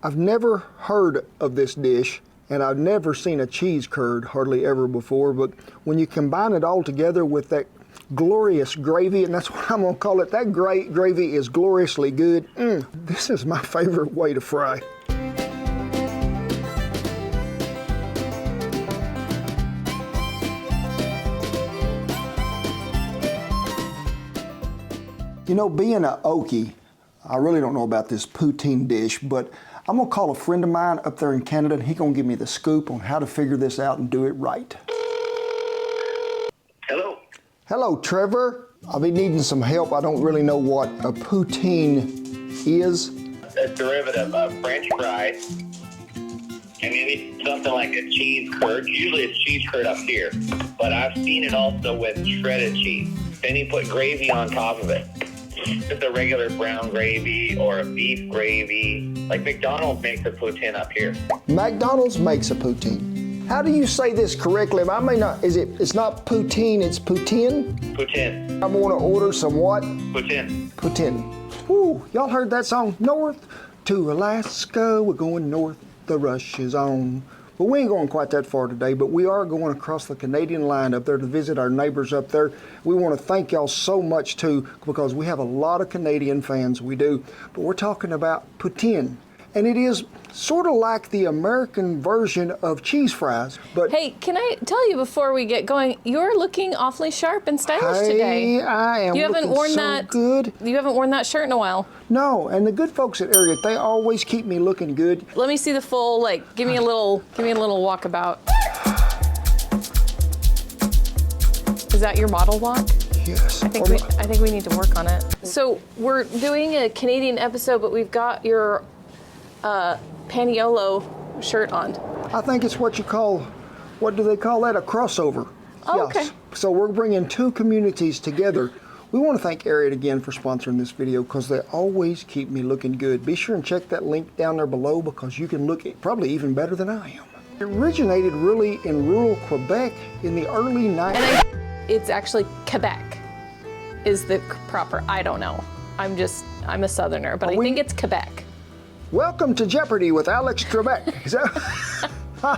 I've never heard of this dish, and I've never seen a cheese curd hardly ever before, but when you combine it all together with that glorious gravy, and that's what I'm gonna call it, that great gravy is gloriously good. This is my favorite way to fry. You know, being a Okie, I really don't know about this poutine dish, but I'm gonna call a friend of mine up there in Canada, and he's gonna give me the scoop on how to figure this out and do it right. Hello. Hello, Trevor. I'll be needing some help. I don't really know what a poutine is. A derivative of French fries. And maybe something like a cheese curd. Usually it's cheese curd up here, but I've seen it also with shredded cheese. Then you put gravy on top of it. Just a regular brown gravy or a beef gravy. Like McDonald's makes a poutine up here. McDonald's makes a poutine. How do you say this correctly? I may not, it's not poutine, it's poutine? Poutine. I want to order some what? Poutine. Poutine. Woo, y'all heard that song? North to Alaska, we're going north, the rush is on. But we ain't going quite that far today, but we are going across the Canadian line up there to visit our neighbors up there. We want to thank y'all so much too, because we have a lot of Canadian fans, we do. But we're talking about poutine, and it is sort of like the American version of cheese fries. But hey, can I tell you before we get going, you're looking awfully sharp and stylish today. I am. You haven't worn so that good. You haven't worn that shirt in a while. No, and the good folks at ARIAT, they always keep me looking good. Let me see the full, like, give me a little walkabout. Is that your model walk? Yes. I think we need to work on it. So we're doing a Canadian episode, but we've got your Paniolo shirt on. I think it's what you call, what do they call that? A crossover. Oh, yes. okay. So we're bringing two communities together. We want to thank ARIAT again for sponsoring this video, because they always keep me looking good. Be sure and check that link down there below, because you can look probably even better than I am. It originated really in rural Quebec in the early 90s. It's actually Quebec is the proper, I don't know. I'm a Southerner, but I think it's Quebec. Welcome to Jeopardy with Alex Trebek.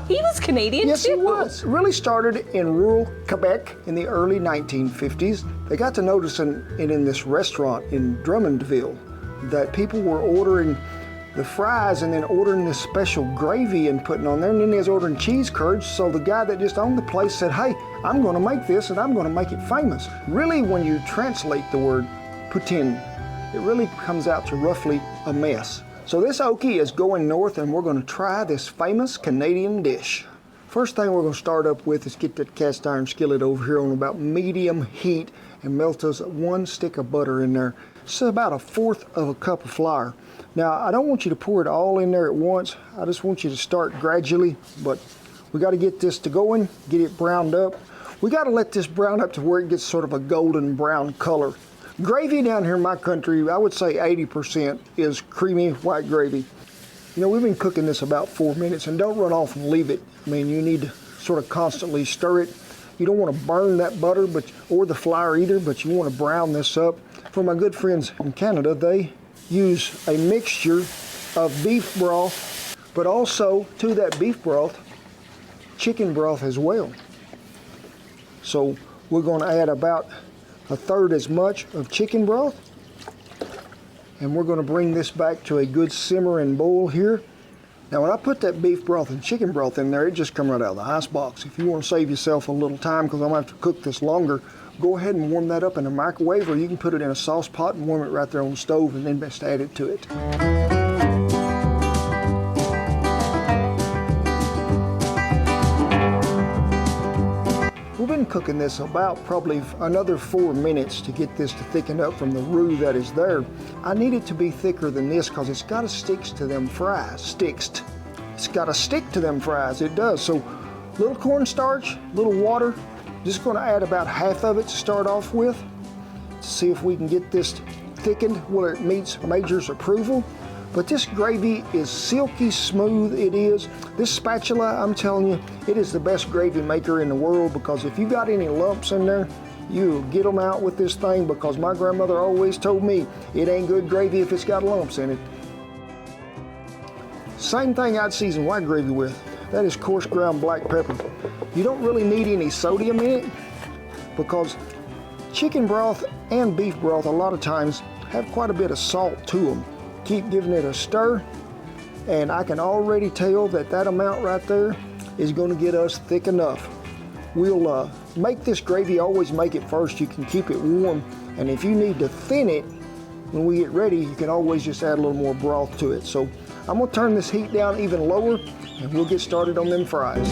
He was Canadian yes, too. Yes, he was. It really started in rural Quebec in the early 1950s. They got to noticing it in this restaurant in Drummondville that people were ordering the fries and then ordering this special gravy and putting on there, and then they was ordering cheese curds. So the guy that just owned the place said, hey, I'm going to make this and I'm going to make it famous. Really, when you translate the word poutine, it really comes out to roughly a mess. So this Okie is going north, and we're going to try this famous Canadian dish. First thing we're going to start up with is get that cast iron skillet over here on about medium heat and melt us 1 stick of butter in there. It's about 1/4 of a cup of flour. Now, I don't want you to pour it all in there at once. I just want you to start gradually, but we got to get this to going, get it browned up. We got to let this brown up to where it gets sort of a golden brown color. Gravy down here in my country, I would say 80% is creamy white gravy. You know, we've been cooking this about 4 minutes, and don't run off and leave it. I mean, you need to sort of constantly stir it. You don't want to burn that butter or the flour either, but you want to brown this up. For my good friends in Canada, they use a mixture of beef broth, but also to that beef broth, chicken broth as well. So we're going to add about 1/3 as much of chicken broth, and we're going to bring this back to a good simmer and boil here. Now, when I put that beef broth and chicken broth in there, it just comes right out of the ice box. If you want to save yourself a little time, because I'm going to have to cook this longer, go ahead and warm that up in a microwave, or you can put it in a sauce pot and warm it right there on the stove, and then best add it to it. We've been cooking this about probably another 4 minutes to get this to thicken up from the roux that is there. I need it to be thicker than this, because it's got to stick to them fries. It's got to stick to them fries, it does. So little cornstarch, little water. Just going to add about half of it to start off with, to see if we can get this thickened where it meets Major's approval. But this gravy is silky smooth, it is. This spatula, I'm telling you, it is the best gravy maker in the world, because if you got any lumps in there, you'll get them out with this thing, because my grandmother always told me it ain't good gravy if it's got lumps in it. Same thing I'd season white gravy with. That is coarse ground black pepper. You don't really need any sodium in it because chicken broth and beef broth a lot of times have quite a bit of salt to them. Keep giving it a stir, and I can already tell that that amount right there is going to get us thick enough. We'll make this gravy, always make it first. You can keep it warm, and if you need to thin it when we get ready, you can always just add a little more broth to it. So I'm going to turn this heat down even lower, and we'll get started on them fries.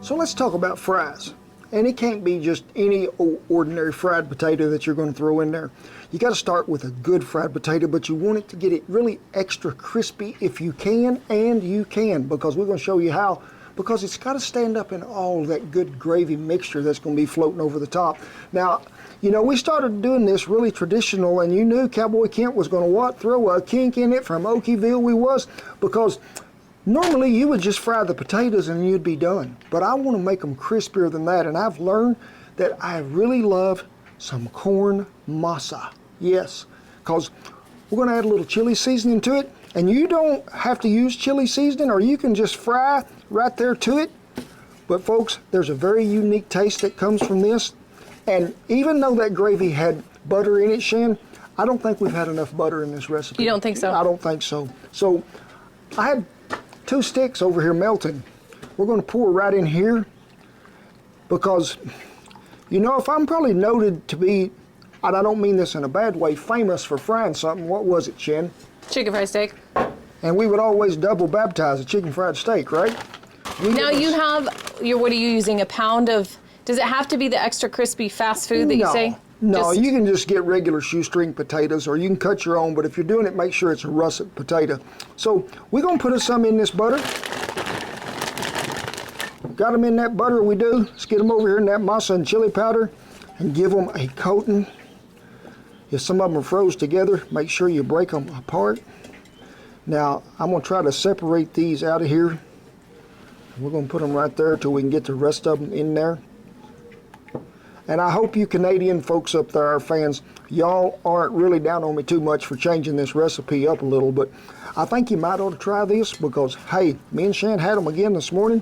So let's talk about fries. And it can't be just any ordinary fried potato that you're going to throw in there. You got to start with a good fried potato, but you want it to get it really extra crispy if you can, and you can, because we're going to show you how, because it's got to stand up in all that good gravy mixture that's going to be floating over the top. Now, you know, we started doing this really traditional, and you knew Cowboy Kent was going to what? Throw a kink in it from Okieville we was, because normally you would just fry the potatoes and you'd be done. But I want to make them crispier than that, and I've learned that I really love some corn masa. Yes, because we're going to add a little chili seasoning to it, and you don't have to use chili seasoning, or you can just fry right there to it. But folks, there's a very unique taste that comes from this. And even though that gravy had butter in it, Shan, I don't think we've had enough butter in this recipe. You don't think so? I don't think so. So I had 2 sticks over here melting. We're going to pour right in here because, you know, if I'm probably noted to be, and I don't mean this in a bad way, famous for frying something, what was it, Shan? Chicken fried steak. And we would always double baptize a chicken fried steak, right? Now you have, what are you using, a pound of, does it have to be the extra crispy fast food that you say? No, you can just get regular shoestring potatoes, or you can cut your own, but if you're doing it, make sure it's a russet potato. So we're going to put some in this butter. Got them in that butter, we do. Let's get them over here in that masa and chili powder and give them a coating. If some of them are froze together, make sure you break them apart. Now, I'm going to try to separate these out of here. We're going to put them right there till we can get the rest of them in there. And I hope you Canadian folks up there, our fans, y'all aren't really down on me too much for changing this recipe up a little, but I think you might ought to try this because, hey, me and Shan had them again this morning,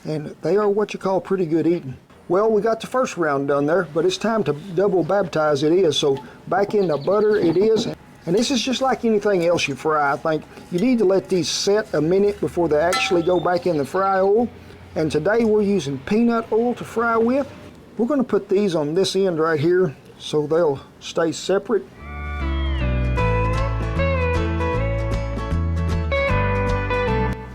and they are what you call pretty good eating. Well, we got the first round done there, but it's time to double baptize it is, so back in the butter it is. And this is just like anything else you fry. I think you need to let these set a minute before they actually go back in the fry oil. And today we're using peanut oil to fry with. We're going to put these on this end right here so they'll stay separate.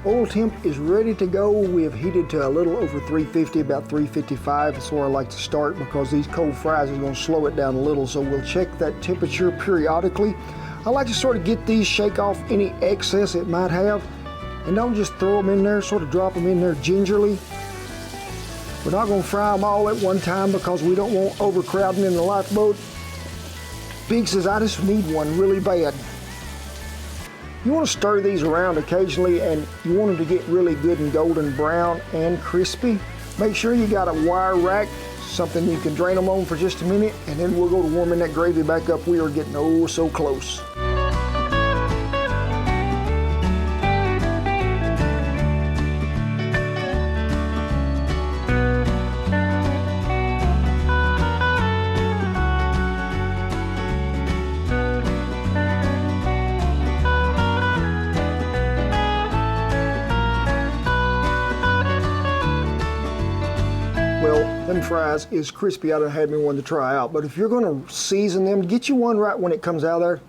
Oil temp is ready to go. We have heated to a little over 350, about 355. That's where I like to start because these cold fries is going to slow it down a little. So we'll check that temperature periodically. I like to sort of get these, shake off any excess it might have, and don't just throw them in there, sort of drop them in there gingerly. We're not going to fry them all at one time because we don't want overcrowding in the lifeboat. Big says, I just need one really bad. You want to stir these around occasionally, and you want them to get really good and golden brown and crispy. Make sure you got a wire rack, something you can drain them on for just a minute, and then we'll go to warming that gravy back up. We are getting oh so close. Them fries is crispy. I done had me one to try out, but if you're going to season them, get you one right when it comes out of there.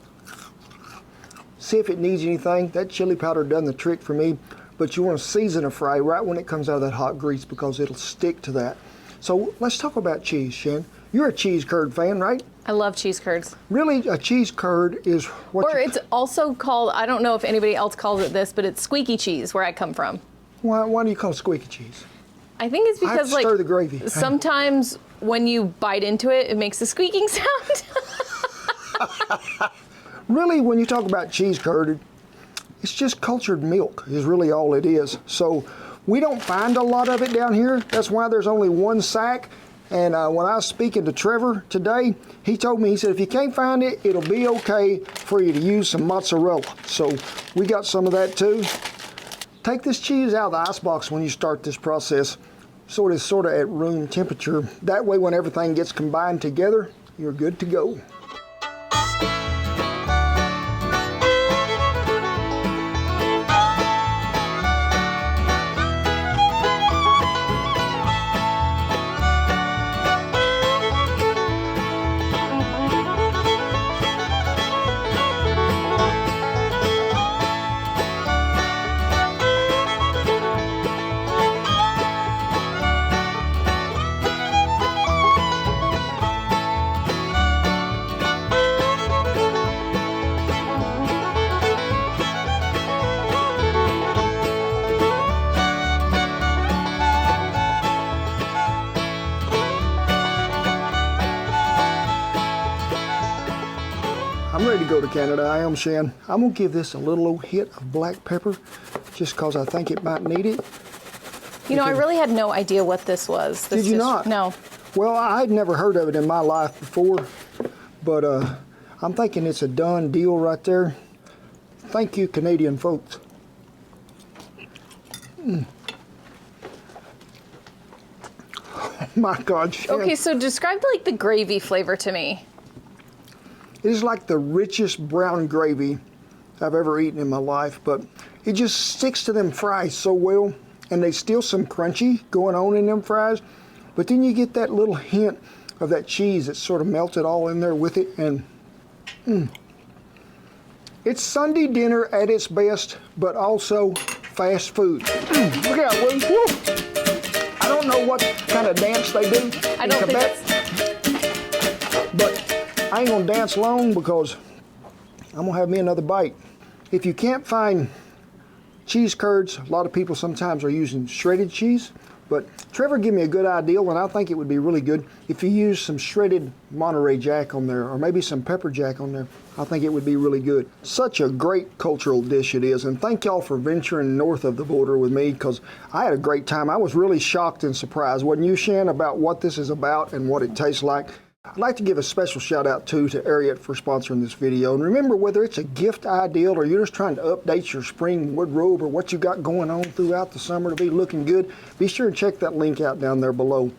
See if it needs anything. That chili powder done the trick for me, but you want to season a fry right when it comes out of that hot grease because it'll stick to that. So let's talk about cheese, Shan. You're a cheese curd fan, right? I love cheese curds. Really, a cheese curd is what Or it's also called, I don't know if anybody else calls it this, but it's squeaky cheese where I come from. Why do you call it squeaky cheese? I think it's because I have to stir the gravy. Sometimes when you bite into it, it makes a squeaking sound. Really, when you talk about cheese curd, it's just cultured milk is really all it is. So we don't find a lot of it down here. That's why there's only one sack. And when I was speaking to Trevor today, he told me, he said, if you can't find it, it'll be okay for you to use some mozzarella. So we got some of that too. Take this cheese out of the icebox when you start this process, so it is sort of at room temperature. That way when everything gets combined together, you're good to go. I'm ready to go to Canada. I am, Shan. I'm gonna give this a little old hit of black pepper just because I think it might need it. You know, I really had no idea what this was. Did you not? No. Well, I had never heard of it in my life before, but I'm thinking it's a done deal right there. Thank you, Canadian folks. Oh my God, Shan. Okay, so describe like the gravy flavor to me. It is like the richest brown gravy I've ever eaten in my life, but it just sticks to them fries so well, and there's still some crunchy going on in them fries, but then you get that little hint of that cheese that's sort of melted all in there with it, and it's Sunday dinner at its best, but also fast food. Look at that, Willie. Woo! I don't know what kind of dance they do I in don't Quebec, think but I ain't gonna dance long because I'm gonna have me another bite. If you can't find cheese curds, a lot of people sometimes are using shredded cheese, but Trevor gave me a good idea, and I think it would be really good if you use some shredded Monterey Jack on there, or maybe some pepper jack on there. I think it would be really good. Such a great cultural dish it is, and thank y'all for venturing north of the border with me, because I had a great time. I was really shocked and surprised, wasn't you, Shan, about what this is about and what it tastes like? I'd like to give a special shout out too to ARIAT for sponsoring this video. And remember, whether it's a gift ideal or you're just trying to update your spring wardrobe or what you got going on throughout the summer to be looking good, be sure and check that link out down there below.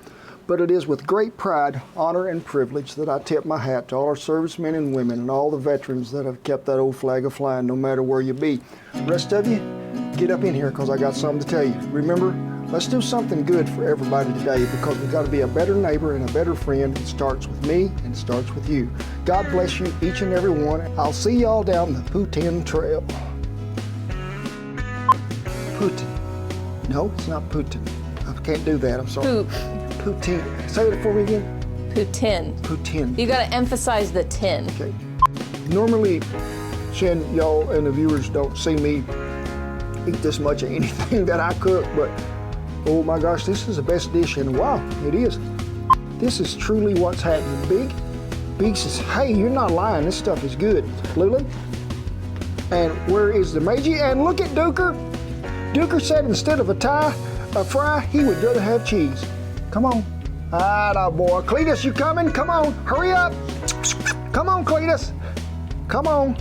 But it is with great pride, honor, and privilege that I tip my hat to all our servicemen and women and all the veterans that have kept that old flag a-flying no matter where you be. The rest of you, get up in here because I got something to tell you. Remember, let's do something good for everybody today, because we've got to be a better neighbor and a better friend. It starts with me and it starts with you. God bless you, each and every one. I'll see y'all down the Poutine Trail. Poutine. No, it's not Poutine. I can't do that, I'm sorry. Poutine. Say it for me again. Poutine. Poutine. You gotta emphasize the tin. Okay. Normally, Shan, y'all and the viewers don't see me eat this much of anything that I cook, but oh my gosh, this is the best dish in a while. It is. This is truly what's happening. Big says, hey, you're not lying. This stuff is good. Lulu? And where is the Meiji? And look at Duker. Duker said instead of a fry, he would rather have cheese. Come on. Ah, boy. Cletus, you coming? Come on. Hurry up. Come on, Cletus. Come on.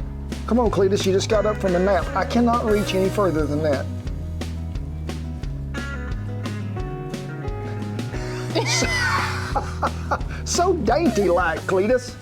Come on, Cletus. You just got up from a nap. I cannot reach any further than that. So dainty-like, Cletus.